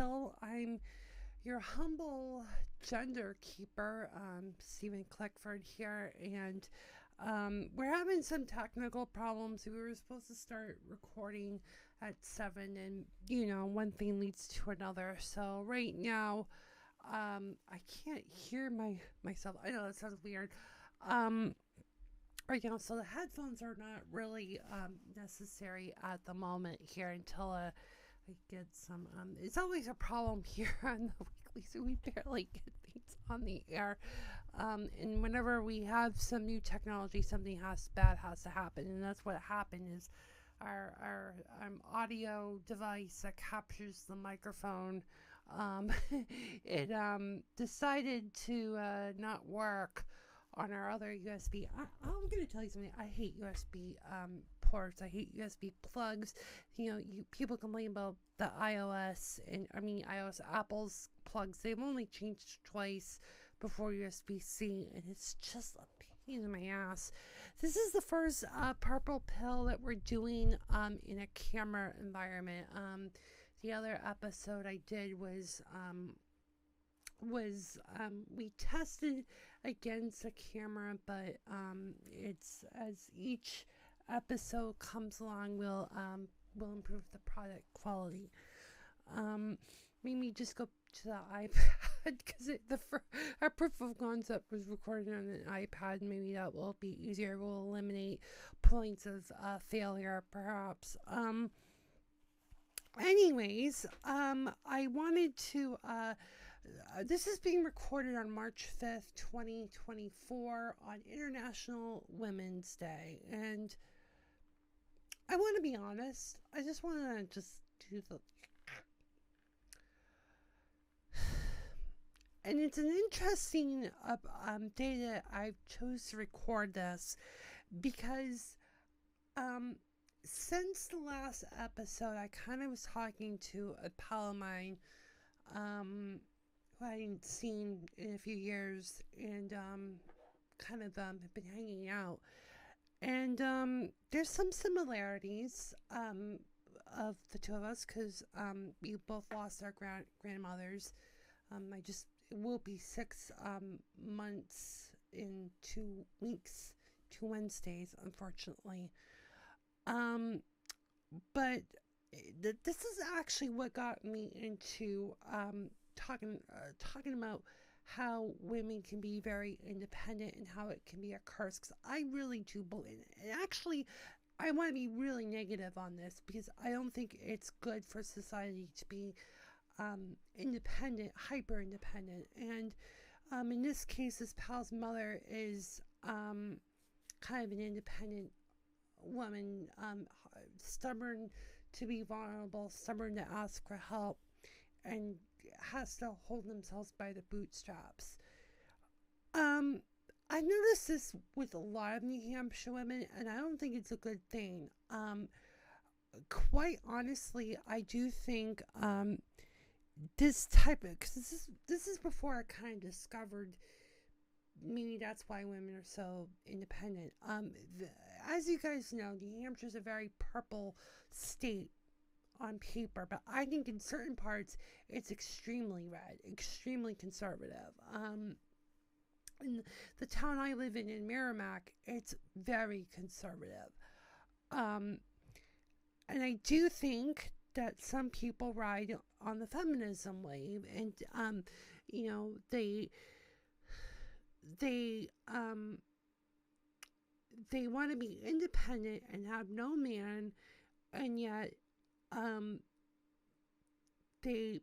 Int'l. I'm your humble gender keeper, Stephen Clickford here, and we're having some technical problems. We were supposed to start recording at 7, and one thing leads to another. So right now, I can't hear myself. I know that sounds weird. Right now, so the headphones are not really necessary at the moment here until I get some. It's always a problem here on the weekly, so we barely get things on the air. And whenever we have some new technology, something bad has to happen, and that's what happened. Is our audio device that captures the microphone, it decided to not work on our other USB. I'm going to tell you something. I hate USB ports. I hate USB plugs. People complain about the iOS Apple's plugs. They've only changed twice before USB-C, and it's just a pain in my ass. This is the first purple pill that we're doing in a camera environment. The other episode I did was we tested against a camera, but it's as each episode comes along, we'll improve the product quality. Maybe just go to the iPad because our proof of concept was recorded on an iPad. Maybe that will be easier. We'll eliminate points of failure, perhaps. Anyways, I wanted to. This is being recorded on March 5th, 2024, on International Women's Day. And I want to be honest. I just want to do the... And it's an interesting day that I chose to record this because since the last episode, I kind of was talking to a pal of mine who I hadn't seen in a few years, and kind of have been hanging out. And there's some similarities of the two of us because we both lost our grandmothers. It will be 6 months in 2 weeks, 2 Wednesdays, unfortunately. But this is actually what got me into talking about how women can be very independent and how it can be a curse, because I really do believe it. And actually, I want to be really negative on this because I don't think it's good for society to be independent, hyper independent. And in this case, this pal's mother is kind of an independent woman, stubborn to be vulnerable, stubborn to ask for help, and has to hold themselves by the bootstraps. I noticed this with a lot of New Hampshire women, and I don't think it's a good thing. Quite honestly, I do think this type of, because this is before I kind of discovered maybe that's why women are so independent. As you guys know, New Hampshire is a very purple state on paper, but I think in certain parts it's extremely red, extremely conservative. In the town I live in Merrimack, it's very conservative. And I do think that some people ride on the feminism wave, and they want to be independent and have no man, and yet they're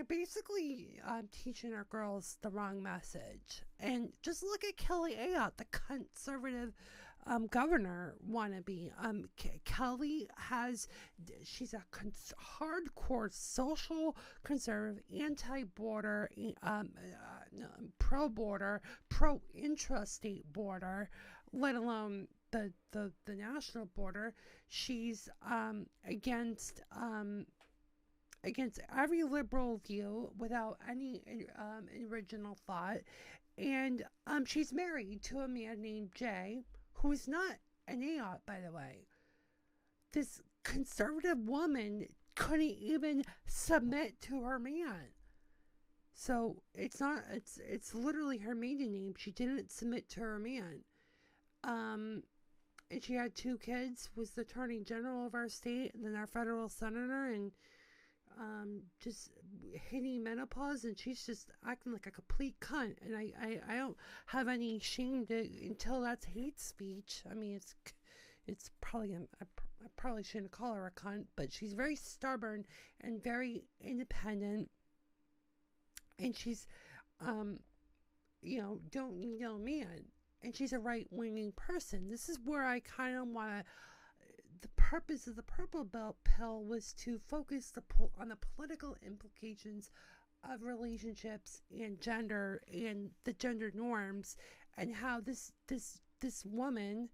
basically teaching our girls the wrong message. And just look at Kelly Ayotte, the conservative governor wannabe. Kelly she's a hardcore social conservative, anti-border, pro-border, pro-intrastate border, let alone the national border. She's against every liberal view without any original thought, and she's married to a man named Jay, who is not an Ayotte, by the way. This conservative woman couldn't even submit to her man. So it's literally her maiden name. She didn't submit to her man. Um, and she had 2 kids, was the attorney general of our state, and then our federal senator, and just hitting menopause, and she's just acting like a complete cunt. And I don't have any shame until that's hate speech. I mean, it's probably I probably shouldn't call her a cunt, but she's very stubborn and very independent, and she's don't need no man. And she's a right-winging person. This is where I kind of want to. The purpose of the purple belt pill was to focus on the political implications of relationships and gender and the gender norms, and how this woman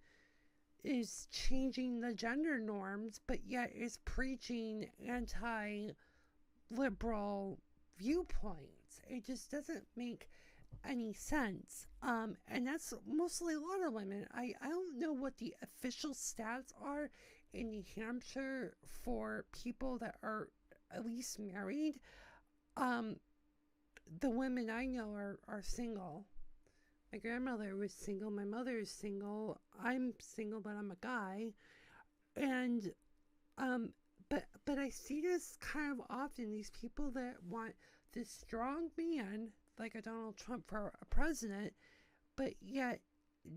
is changing the gender norms, but yet is preaching anti-liberal viewpoints. It just doesn't make any sense. And that's mostly a lot of women. I don't know what the official stats are in New Hampshire for people that are at least married. The women I know are single. My grandmother was single. My mother is single. I'm single, but I'm a guy. And but I see this kind of often. These people that want this strong man, like a Donald Trump for a president, but yet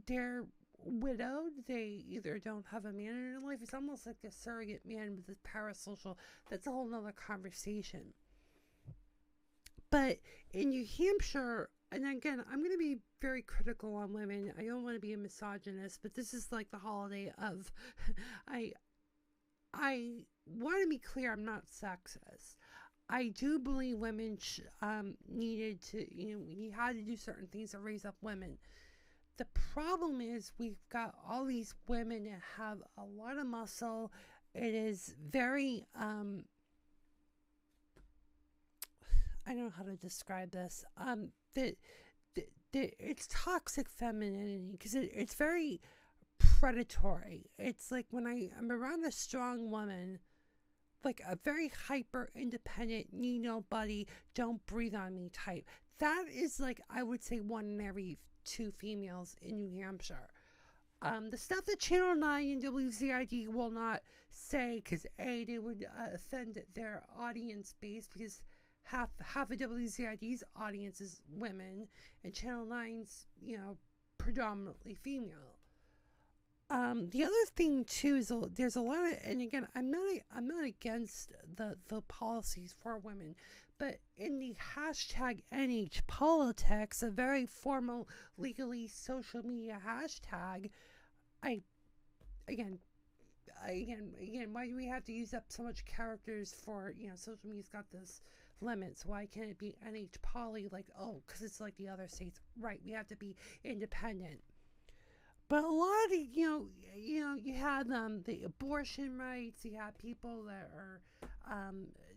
they're widowed. They either don't have a man in their life. It's almost like a surrogate man with this parasocial. That's a whole nother conversation. But in New Hampshire, and again, I'm going to be very critical on women. I don't want to be a misogynist, but this is like the holiday of, I want to be clear, I'm not sexist. I do believe women needed to, we had to do certain things to raise up women. The problem is we've got all these women that have a lot of muscle. It is very, I don't know how to describe this. It's toxic femininity because it's very predatory. It's like when I'm around a strong woman, like a very hyper independent, need nobody, don't breathe on me type. That is like, I would say 1 in every 2 females in New Hampshire. The stuff that Channel 9 and WCID will not say, because A, they would offend their audience base, because half of WCID's audience is women, and Channel 9's, predominantly female. The other thing too is there's a lot of, and again, I'm not against the policies for women, but in the hashtag NHPolitics, a very formal, legally social media hashtag, again, why do we have to use up so much characters for, social media's got this limits? Why can't it be NHPoly? Like, oh, because it's like the other states, right? We have to be independent. But a lot of the, you had the abortion rights. You had people that are,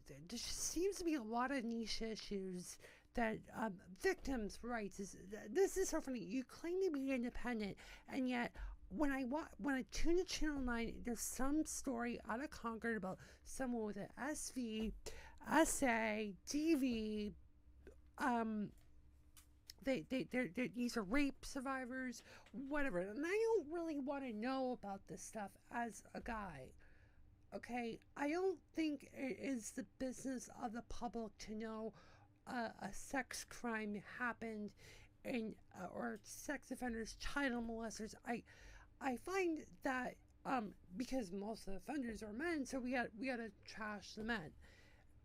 there just seems to be a lot of niche issues that victims' rights this is so funny. You claim to be independent, and yet when I tune to Channel 9, there's some story out of Concord about someone with an SV, SA, DV, these are rape survivors, whatever. And I don't really want to know about this stuff as a guy. Okay, I don't think it is the business of the public to know a sex crime happened or sex offenders, child molesters. I find that because most of the offenders are men, so we gotta trash the men.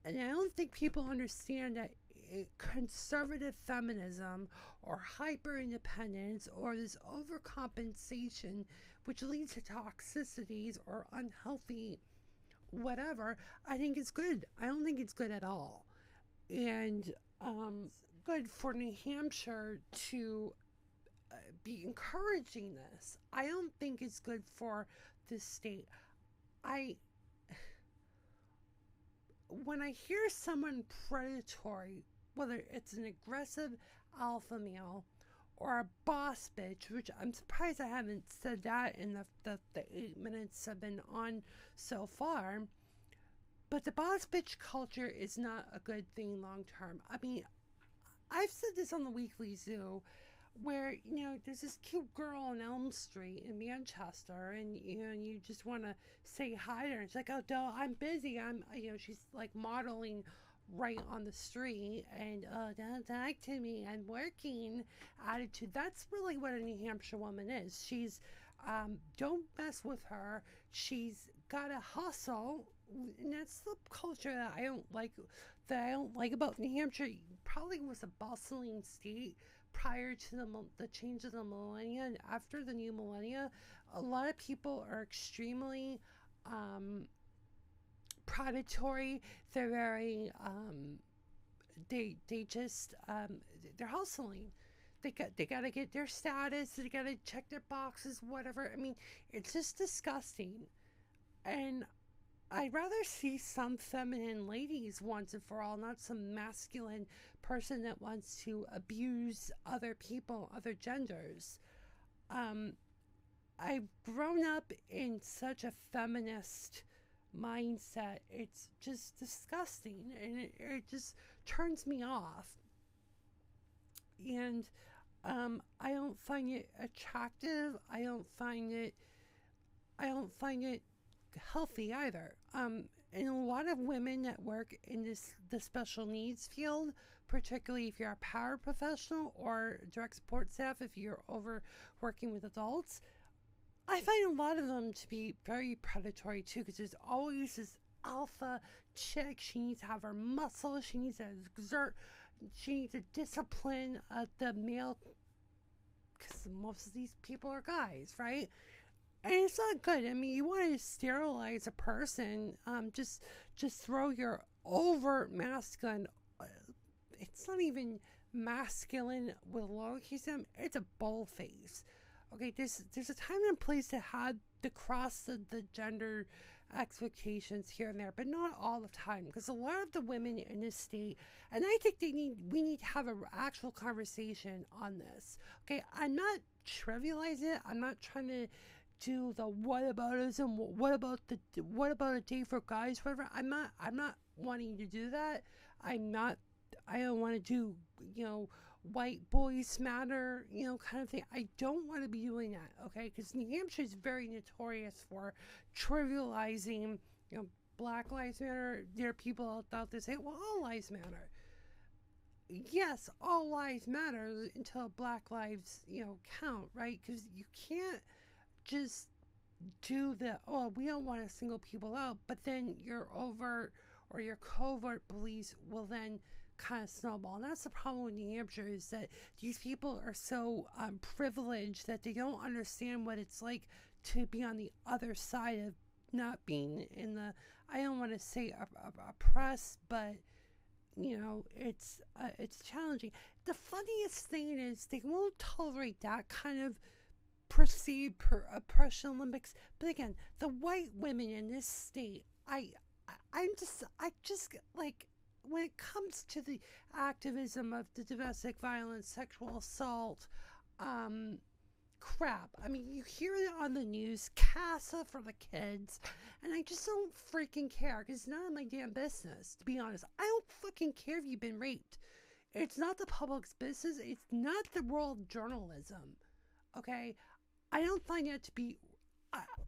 And I don't think people understand that conservative feminism or hyper independence or this overcompensation, which leads to toxicities or unhealthy whatever, I think it's good. I don't think it's good at all. And good for New Hampshire to be encouraging this. I don't think it's good for the state. When I hear someone predatory, whether it's an aggressive alpha male or a boss bitch, which I'm surprised I haven't said that in the 8 minutes I've been on so far. But the boss bitch culture is not a good thing long term. I mean, I've said this on the Weekly Zoo, where there's this cute girl on Elm Street in Manchester, and you just want to say hi to her. It's like, oh, no, I'm busy. She's like modeling right on the street, and don't talk to me, I'm working attitude. That's really what a New Hampshire woman is. She's don't mess with her. She's got to hustle, and that's the culture that I don't like. About New Hampshire. Probably was a bustling state prior to the change of the millennia, and after the new millennia, a lot of people are extremely predatory. They're very they just they're hustling. They gotta get their status. They gotta check their boxes, whatever. I mean, it's just disgusting. And I'd rather see some feminine ladies once and for all, not some masculine person that wants to abuse other people, other genders. I've grown up in such a feminist mindset. It's just disgusting, and it just turns me off. And I don't find it attractive. I don't find it healthy either. And a lot of women that work in the special needs field, particularly if you're a paraprofessional or direct support staff, if you're over working with adults, I find a lot of them to be very predatory too, because there's always this alpha chick. She needs to have her muscle. She needs to exert. She needs to discipline the male, because most of these people are guys, right? And it's not good. I mean, you want to sterilize a person, just throw your overt masculine. It's not even masculine with lowercase m. It's a bull face. Okay, there's a time and place to have to cross the gender expectations here and there, but not all the time, because a lot of the women in this state, and I think we need to have an actual conversation on this. Okay, I'm not trivializing it. I'm not trying to do the whataboutism. What about a day for guys? Whatever. I'm not wanting to do that. I don't want to do white boys matter, kind of thing. I don't want to be doing that, okay? Because New Hampshire is very notorious for trivializing, Black Lives Matter. There are people out there say, well, all lives matter. Yes, all lives matter until Black lives, count, right? Because you can't just do we don't want to single people out, but then your overt or your covert beliefs will then kind of snowball. And that's the problem with New Hampshire, is that these people are so privileged that they don't understand what it's like to be on the other side of not being in the, I don't want to say oppressed, but it's challenging. The funniest thing is they won't tolerate that kind of perceived oppression Olympics. But again, the white women in this state, I just like, when it comes to the activism of the domestic violence, sexual assault, crap. I mean, you hear it on the news, CASA for the kids, and I just don't freaking care, because it's none of my damn business, to be honest. I don't fucking care if you've been raped. It's not the public's business. It's not the world of journalism, okay? I don't find that to be,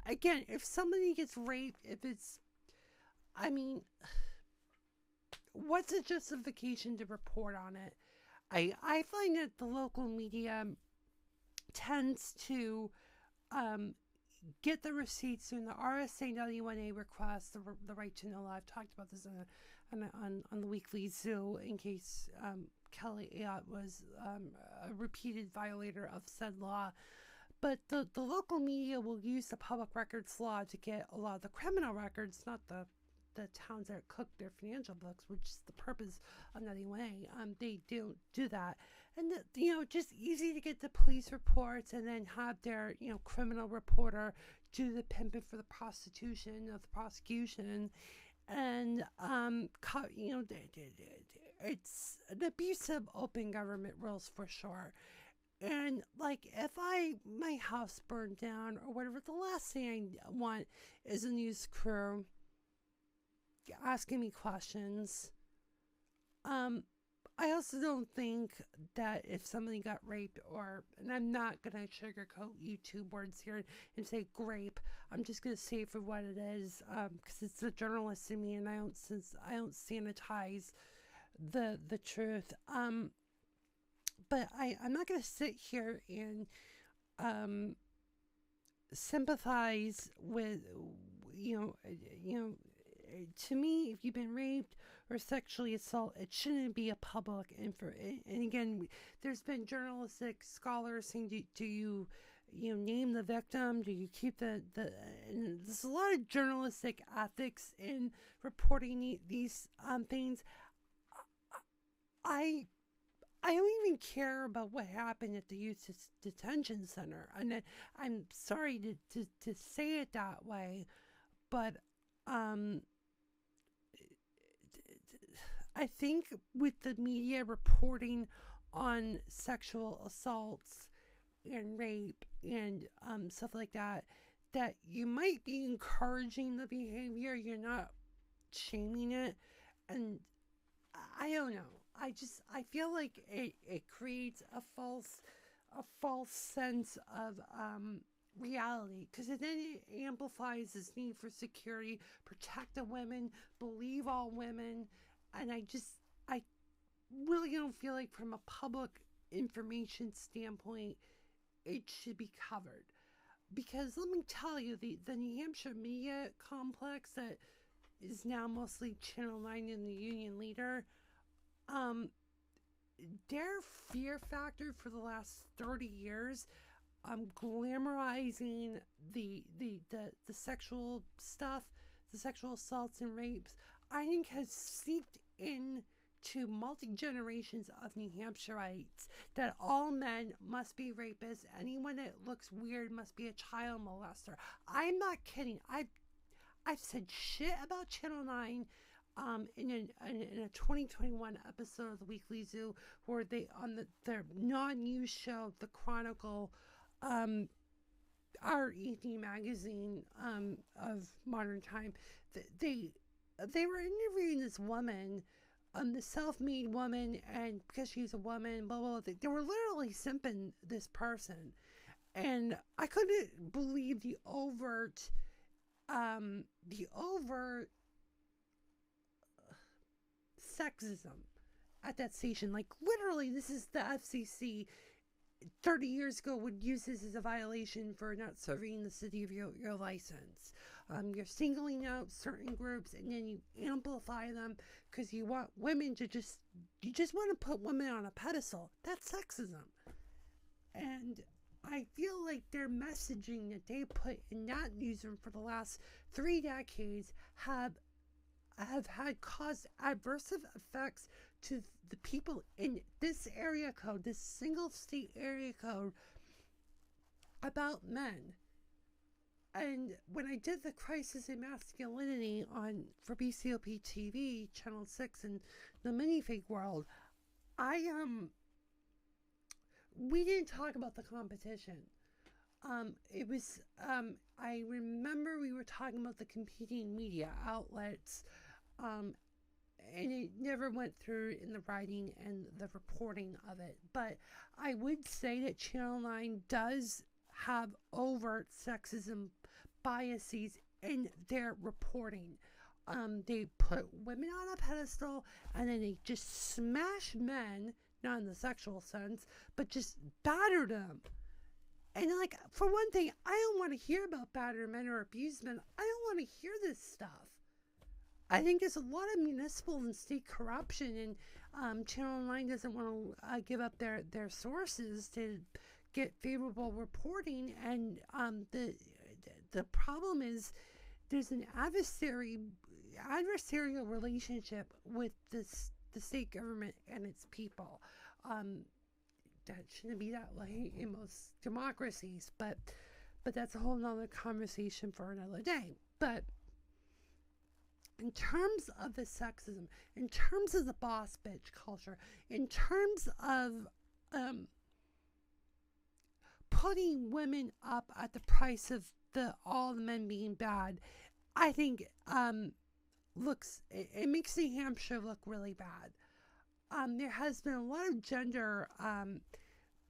again, if somebody gets raped, what's the justification to report on it? I find that the local media tends to get the receipts in the RSA W1A request, the right to know. I've talked about this on the Weekly Zoo, in case Kelly Ayotte was a repeated violator of said law. But the local media will use the public records law to get a lot of the criminal records, not the towns that cook their financial books, which is the purpose of W1A. They don't do that. And, just easy to get the police reports and then have their, criminal reporter do the pimping for the prostitution of the prosecution. And, it's an abuse of open government rules for sure. And like, if my house burned down or whatever, the last thing I want is a news crew asking me questions. Um, I also don't think that if somebody got raped, and I'm not gonna sugarcoat YouTube words here and say grape. I'm just gonna say it for what it is, because it's the journalist in me, and I don't sanitize the truth. But I'm not gonna sit here and um sympathize with, you know, to me, if you've been raped or sexually assaulted, it shouldn't be a public info. And again, there's been journalistic scholars saying, do you, name the victim? Do you keep and there's a lot of journalistic ethics in reporting these things. I I don't even care about what happened at the youth detention center. And I'm sorry to say it that way, but um, I think with the media reporting on sexual assaults and rape and stuff like that, that you might be encouraging the behavior, you're not shaming it. And I don't know. I feel like it creates a false sense of reality, because then it amplifies this need for security, protect the women, believe all women, and I really don't feel like from a public information standpoint it should be covered. Because let me tell you, the New Hampshire media complex that is now mostly Channel 9 and the Union Leader, their fear factor for the last 30 years, glamorizing the sexual stuff, the sexual assaults and rapes, I think has seeped in to multi-generations of New Hampshireites that all men must be rapists. Anyone that looks weird must be a child molester. I'm not kidding. I've said shit about Channel 9 in a 2021 episode of the Weekly Zoo, where they, on their non-news show, The Chronicle, our evening magazine of modern time, they were interviewing this woman, the self-made woman, and because she's a woman, blah blah blah, they were literally simping this person, and I couldn't believe the overt sexism at that station. Like, literally, this is the FCC 30 years ago would use this as a violation for not serving the city of your license. You're singling out certain groups and then you amplify them because you want women to you just want to put women on a pedestal. That's sexism. And I feel like their messaging that they put in that newsroom for the last 3 decades have had caused adverse effects to the people in this area code, this single state area code, about men. And when I did the Crisis in Masculinity for BCOP TV, Channel 6 and the Minifig World, we didn't talk about the competition. It was, I remember we were talking about the competing media outlets, and it never went through in the writing and the reporting of it. But I would say that Channel 9 does have overt sexism biases in their reporting. They put women on a pedestal and then they just smash men, not in the sexual sense, but just batter them. And like, for one thing, I don't want to hear about battered men or abused men. I don't want to hear this stuff. I think there's a lot of municipal and state corruption, and Channel 9 doesn't want to give up their sources to get favorable reporting. And the problem is there's an adversarial relationship with the state government and its people. That shouldn't be that way in most democracies, but that's a whole nother conversation for another day. But in terms of the sexism, in terms of the boss bitch culture, in terms of putting women up at the price of all the men being bad, I think it makes New Hampshire look really bad. There has been a lot of gender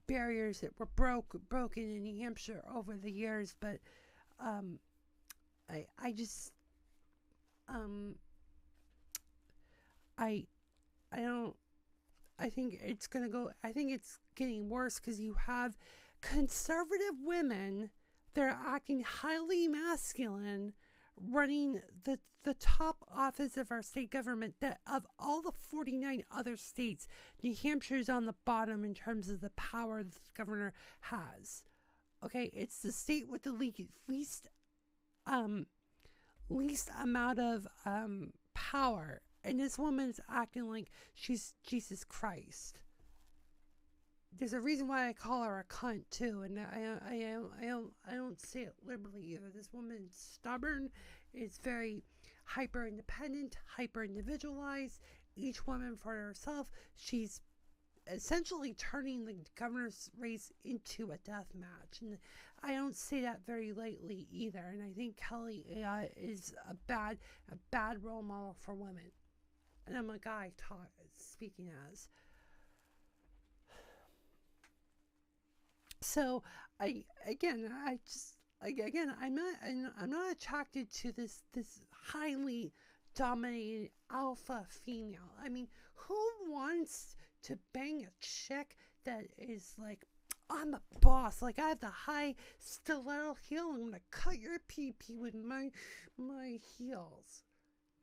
barriers that were broken in New Hampshire over the years, but I just I don't. I think it's getting worse because you have conservative women that are acting highly masculine running the top office of our state government. That of all the 49 other states, New Hampshire is on the bottom in terms of the power the governor has. Okay, it's the state with the least amount of power, and this woman's acting like she's Jesus Christ. There's a reason why I call her a cunt too, and I don't say it liberally either. This woman's stubborn, is very hyper independent, hyper individualized. Each woman for herself. She's essentially turning the governor's race into a death match, and I don't say that very lightly either. And I think Kelly is a bad role model for women, and I'm a guy speaking as. So I'm not attracted to this highly dominated alpha female. I mean, who wants to bang a chick that is like, I'm the boss, like I have the high stiletto heel, I'm gonna cut your pee-pee with my heels.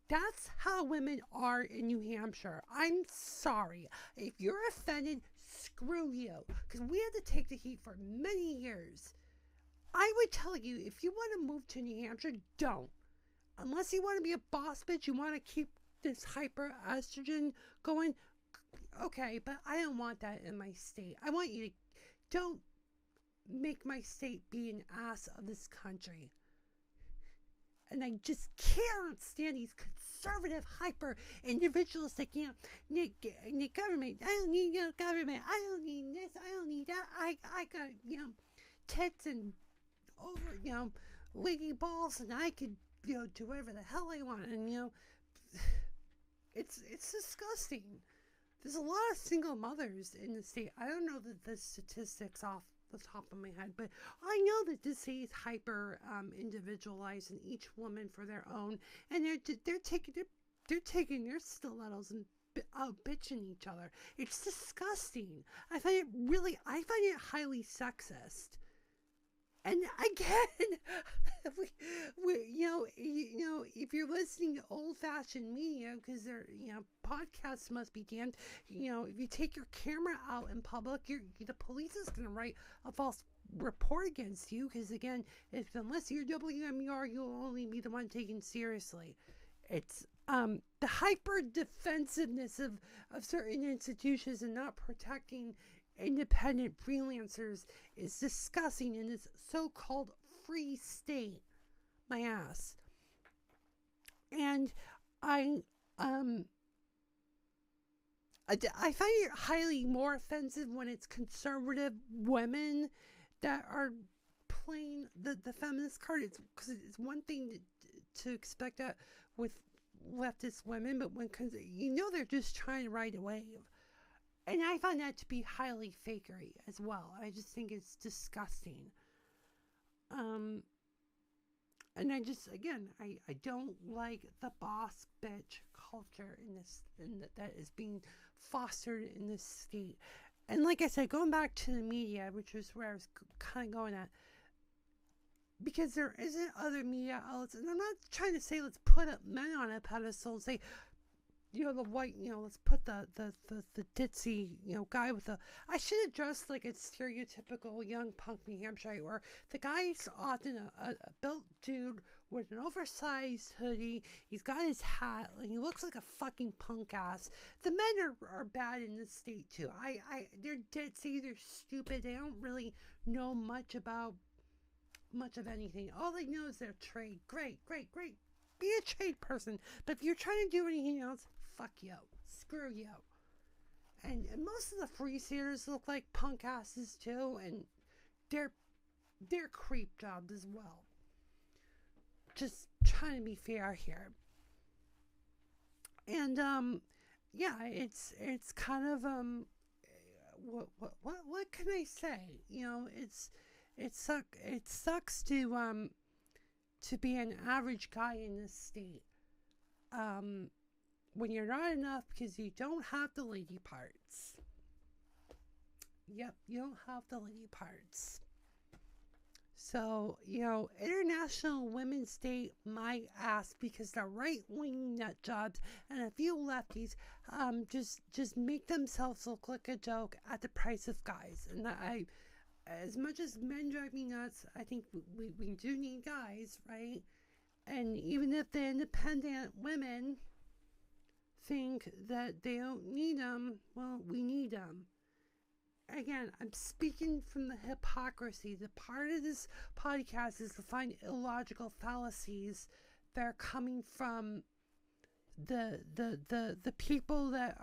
That's how women are in New Hampshire. I'm sorry. If you're offended, screw you. Because we had to take the heat for many years. I would tell you, if you want to move to New Hampshire, don't. Unless you want to be a boss bitch, you want to keep this hyper estrogen going, okay, but I don't want that in my state. I want you to, don't make my state be an ass of this country. And I just can't stand these conservative, hyper individuals that can't need government. I don't need government. I don't need this. I don't need that. I got, tits and over, lady balls, and I could, do whatever the hell I want. And, it's disgusting. There's a lot of single mothers in the state. I don't know the statistics off the top of my head, but I know that this state is hyper individualized, and each woman for their own, and they're taking their stilettos and out bitching each other. It's disgusting. I find it highly sexist. And again, if you're listening to old-fashioned media, because they're, podcasts must be damned. If you take your camera out in public, the police is going to write a false report against you. Because again, unless you're WMUR, you'll only be the one taken seriously. It's the hyper defensiveness of certain institutions and not protecting independent freelancers is disgusting in this so-called free state. My ass. And I find it highly more offensive when it's conservative women that are playing the feminist card. It's because it's one thing to expect that with leftist women, but when they're just trying to ride a wave. And I find that to be highly fakery as well. I just think it's disgusting. And I just, again, I don't like the boss bitch culture that is being fostered in this state. And like I said, going back to the media, which is where I was kind of going at, because there isn't other media outlets, and I'm not trying to say let's put up men on a pedestal and say, the white, let's put the ditzy, guy with I should have dressed like a stereotypical young punk New Hampshire, where the guy's often a built dude with an oversized hoodie. He's got his hat, and he looks like a fucking punk ass. The men are bad in this state too. They're ditzy, they're stupid, they don't really know much of anything. All they know is their trade. Great. Be a trade person. But if you're trying to do anything else, fuck you. Screw you. And most of the free seers look like punk asses too. And they're creep jobs as well. Just trying to be fair here. And yeah, it's kind of what can I say? It sucks to be an average guy in this state. When you're not enough because you don't have the lady parts. Yep, you don't have the lady parts. So, International Women's Day, my ass, because the right-wing nut jobs and a few lefties just make themselves look like a joke at the price of guys. And as much as men drive me nuts, I think we do need guys, right? And even if the independent women think that they don't need them, well, we need them. Again, I'm speaking from the hypocrisy. The part of this podcast is to find illogical fallacies that are coming from the people that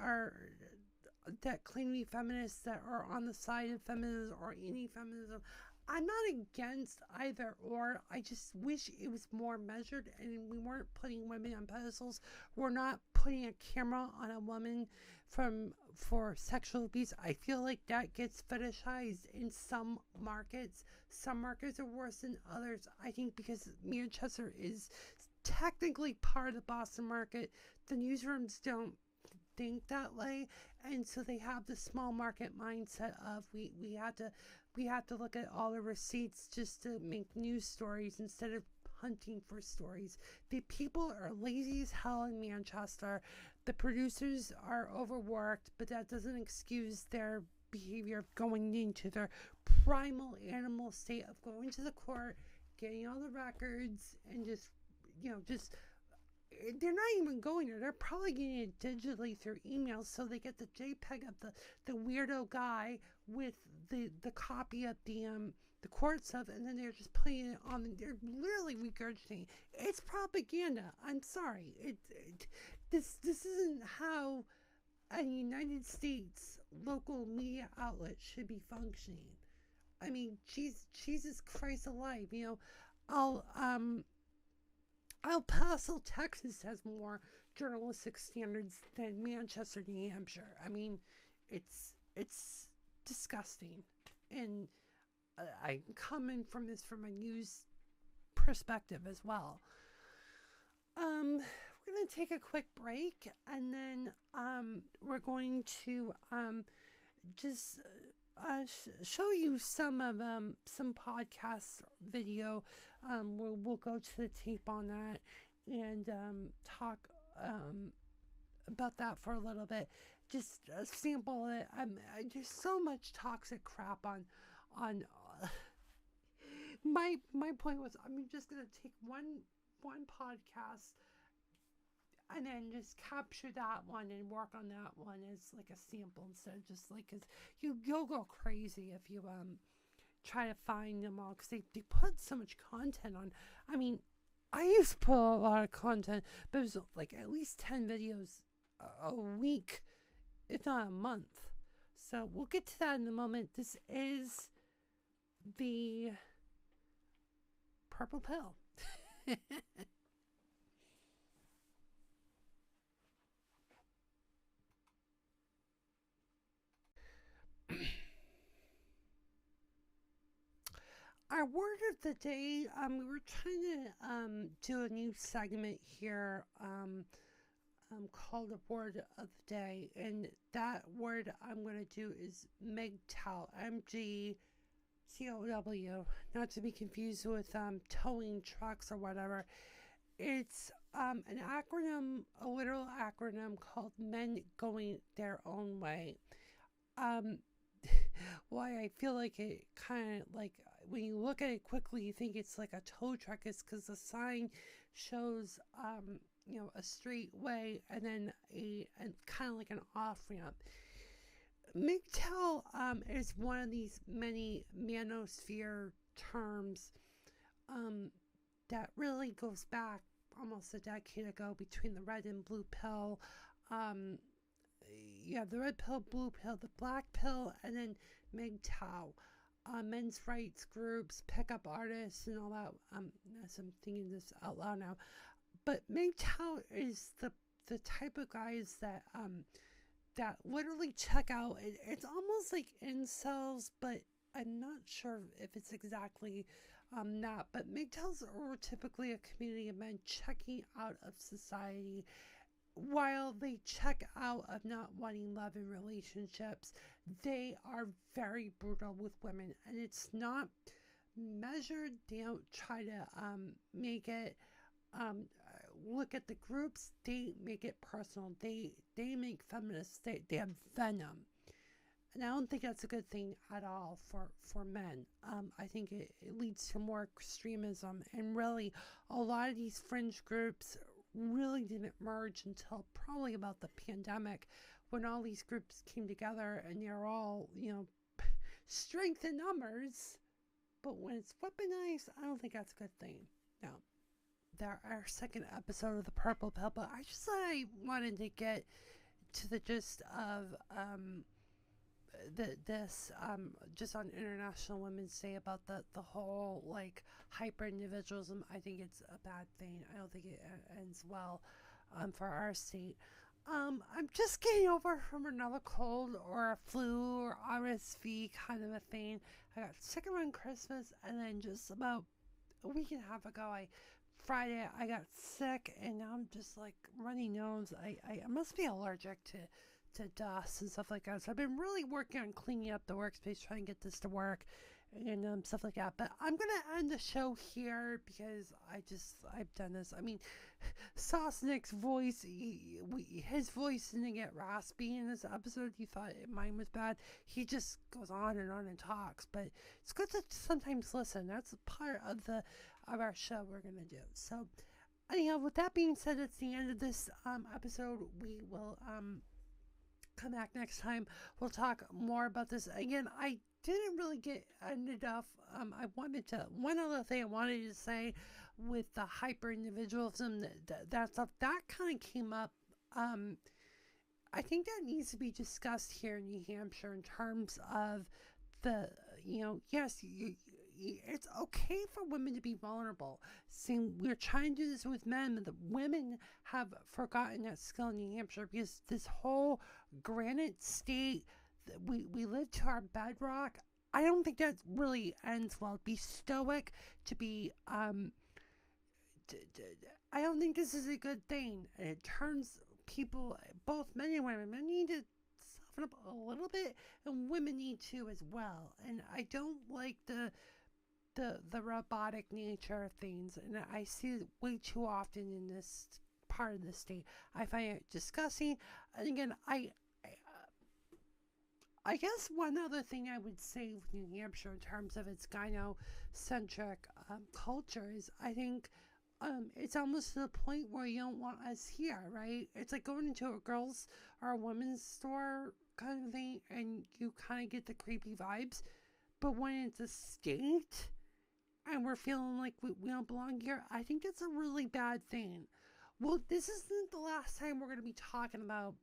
claim to be feminists, that are on the side of feminism or any feminism. I'm not against either or. I just wish it was more measured and we weren't putting women on pedestals. We're not putting a camera on a woman for sexual abuse. I feel like that gets fetishized in some markets. Some markets are worse than others. I think because Manchester is technically part of the Boston market, the newsrooms don't think that way, and so they have the small market mindset of we have to look at all the receipts just to make news stories instead of hunting for stories. The people are lazy as hell in Manchester. The producers are overworked, but that doesn't excuse their behavior of going into their primal animal state of going to the court, getting all the records, and just they're not even going there. They're probably getting it digitally through emails, so they get the JPEG of the weirdo guy with the copy of the court stuff, and then they're just putting it on. They're literally regurgitating. It's propaganda. I'm sorry. This isn't how a United States local media outlet should be functioning. I mean, Jesus Christ alive. El Paso, Texas has more journalistic standards than Manchester, New Hampshire. I mean, it's disgusting. And I'm coming from this from a news perspective as well. We're going to take a quick break, and then we're going to just show you some podcast video. We'll go to the tape on that and talk about that for a little bit. Just sample it. There's so much toxic crap on. My point was, I'm just gonna take one podcast and then just capture that one and work on that one as like a sample instead of just like, because you'll go crazy if you try to find them all, because they put so much content on. I mean, I used to put a lot of content, but it was like at least 10 videos a week, if not a month. So we'll get to that in a moment. This is the purple pill. Our word of the day, we were trying to do a new segment here called the word of the day, and that word I'm going to do is MGTOW, MGTOW, not to be confused with towing trucks or whatever. It's an acronym, a literal acronym called Men Going Their Own Way. Why I feel like it kind of like, when you look at it quickly, you think it's like a tow truck. It's because the sign shows, a straight way and then a kind of like an off ramp. MGTOW is one of these many manosphere terms that really goes back almost a decade ago between the red and blue pill. The red pill, blue pill, the black pill, and then MGTOW. men's rights groups, pickup artists, and all that. As I'm thinking this out loud now, but MGTOW is the type of guys that literally check out. It's almost like incels, but I'm not sure if it's exactly that. But MGTOWs are typically a community of men checking out of society. While they check out of not wanting love in relationships, they are very brutal with women, and it's not measured. They don't try to make it look at the groups. They make it personal. They make feminists. They have venom, and I don't think that's a good thing at all for men. I think it leads to more extremism, and really a lot of these fringe groups really didn't merge until probably about the pandemic, when all these groups came together and they're all, strength in numbers. But when it's weaponized, I don't think that's a good thing. Now, our second episode of the Purple Pill, but I just thought I wanted to get to the gist of this just on International Women's Day about the whole like hyper individualism. I think it's a bad thing. I don't think it ends well for our state. I'm just getting over from another cold or a flu or RSV kind of a thing. I got sick around Christmas, and then just about a week and a half ago, Friday I got sick, and now I'm just like runny nose. I must be allergic to dust and stuff like that. So I've been really working on cleaning up the workspace, trying to get this to work and stuff like that. But I'm gonna end the show here because I've done this. I mean, Sosnick's voice, his voice didn't get raspy in this episode. He thought mine was bad. He just goes on and talks. But it's good to sometimes listen. That's a part of our show we're gonna do. So anyhow, with that being said, it's the end of this episode. We will come back next time. We'll talk more about this. Again, I didn't really get enough. One other thing I wanted to say with the hyper individualism, that stuff, that kind of came up. I think that needs to be discussed here in New Hampshire in terms of yes, it's okay for women to be vulnerable. See, we're trying to do this with men, but the women have forgotten that skill in New Hampshire, because this whole granite state, we live to our bedrock. I don't think that really ends well. Be stoic, to be I don't think this is a good thing, and it turns people, both men and women, men need to soften up a little bit, and women need to as well. And I don't like the robotic nature of things, and I see it way too often in this part of the state. I find it disgusting. And again, I guess one other thing I would say with New Hampshire in terms of its gynocentric culture is, I think it's almost to the point where you don't want us here, right? It's like going into a girl's or a women's store kind of thing, and you kind of get the creepy vibes. But when it's a state and we're feeling like we don't belong here, I think that's a really bad thing. Well, this isn't the last time we're going to be talking about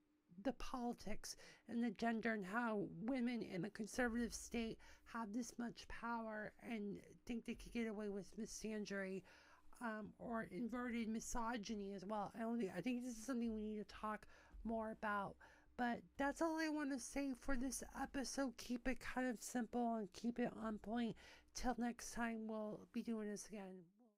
the politics and the gender and how women in a conservative state have this much power and think they could get away with misandry or inverted misogyny as well. I think this is something we need to talk more about. But that's all I want to say for this episode. Keep it kind of simple and keep it on point. Till next time, we'll be doing this again.